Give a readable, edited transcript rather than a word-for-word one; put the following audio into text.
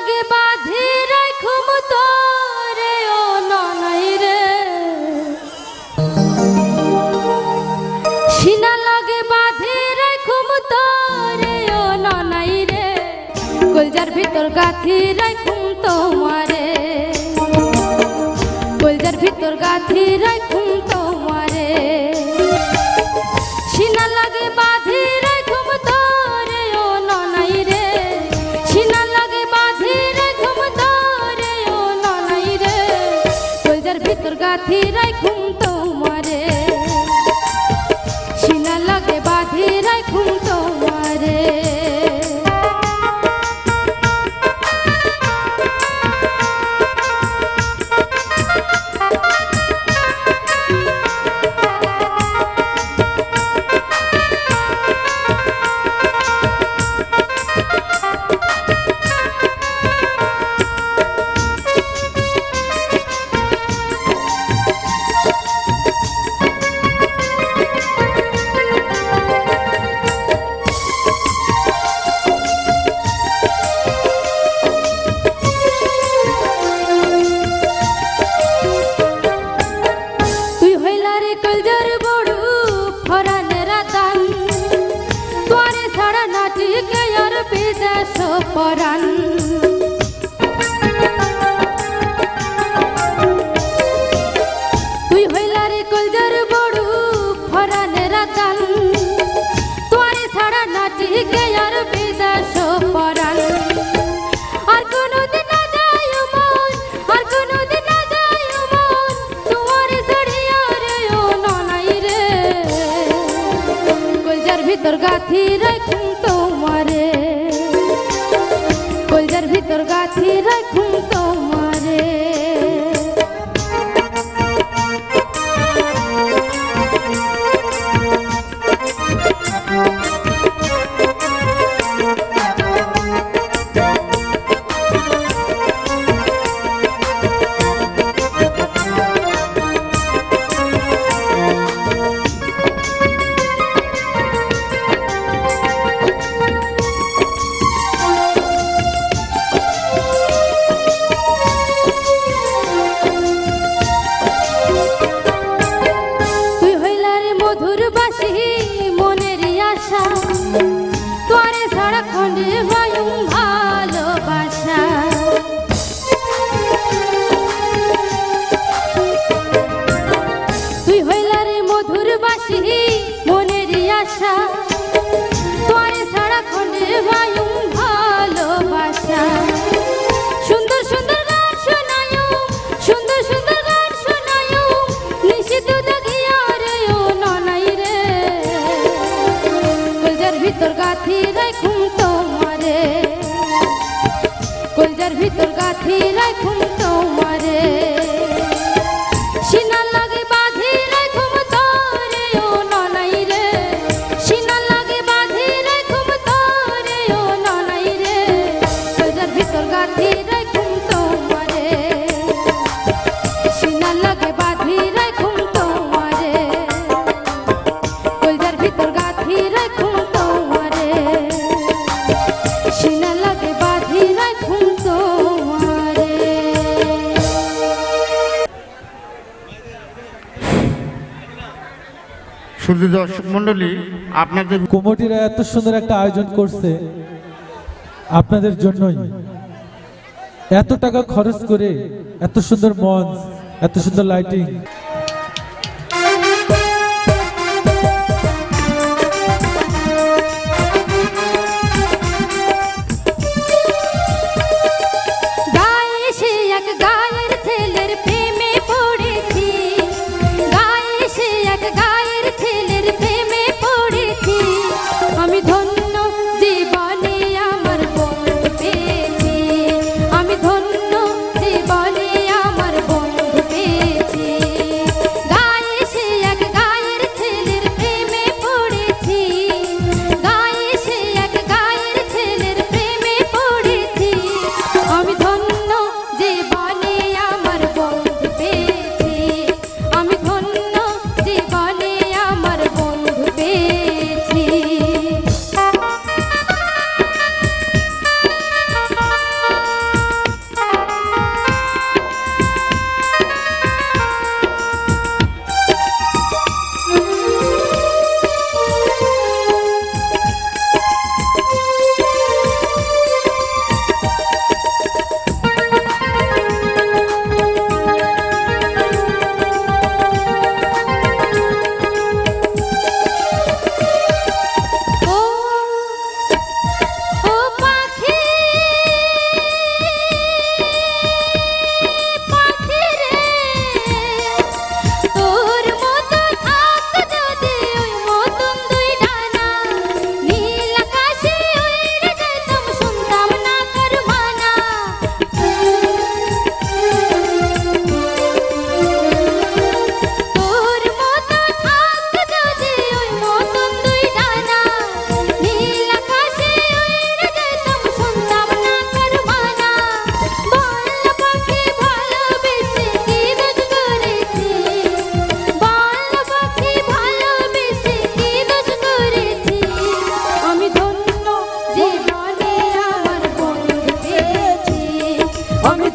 লাগে বাঁধি রাখুম তোরে ও ননাই রে, সিনা লাগে বাঁধি রাখুম তোরে ও ননাই রে, কলজার ভিতর গাঁথি রাখুম তোমারে, কলজার ভিতর গাঁথি রাখুম তোমারে, সিনা লাগে বাঁধি রাখুম তোরে ও ননাই রে, সিনা লাগে বাঁধি রাখুম তোরে ও ননাই রে, কলজার ভিতর গাঁথি রাখুম তোমারে, সিনা লাগে বাঁধি রাখুম তোমারে। পরাণ তুই হইলা রে কলজার বড় ফরানের রাতান, তোরে ছাড়া নাটি গেয়ার বিদেশ পরাণ, আর কোনদিন না যাই মন, আর কোনদিন না যাই মন, তোরে ছাড়িয়া রে ও ননাই রে, কলজার ভিতর গাঁথি রাখুম তোমারে, কলজার ভিতর গাঁথি রাখুম তোমারে। তোরে ছাড়া খন্ডে বায়ুম ভালোবাসা, তুই হইলা রে মধুর বাসি মনের আশা, তোরে ছাড়া খন্ডে বায়ুম ভালোবাসা, সুন্দর সুন্দর গান শোনায়ো, সুন্দর সুন্দর গান শোনায়ো, নিষিদ্ধ জাগিয়া রে ও ননাই রে, কলজার ভিতর গাঁথি রাখুম তোমারে, কলজার ভিতর গাঁথি রাখুম তোমারে, সিনা লাগে বাঁধি রাখুম তোরে ও ননাই রে, সিনা লাগে বাঁধি রাখুম তোরে ও ননাই রে, কলজার ভিতর গাঁথি রাখুম তোমারে, সিনা লাগে বাঁধি রাখুম তোমারে, কলজার ভিতর গাঁথি রাখুম তোমারে, সিনা লাগে বাঁধি রাখুম তোমারে। শুধু দর্শক মন্ডলী, আপনাদের কমিটিরা এত সুন্দর একটা আয়োজন করছে আপনাদের জন্যই, এত টাকা খরচ করে এত সুন্দর মঞ্চ, এত সুন্দর লাইটিং। আমি ধন্য জীবনে আমার বন্ধু পেয়েছি। আমি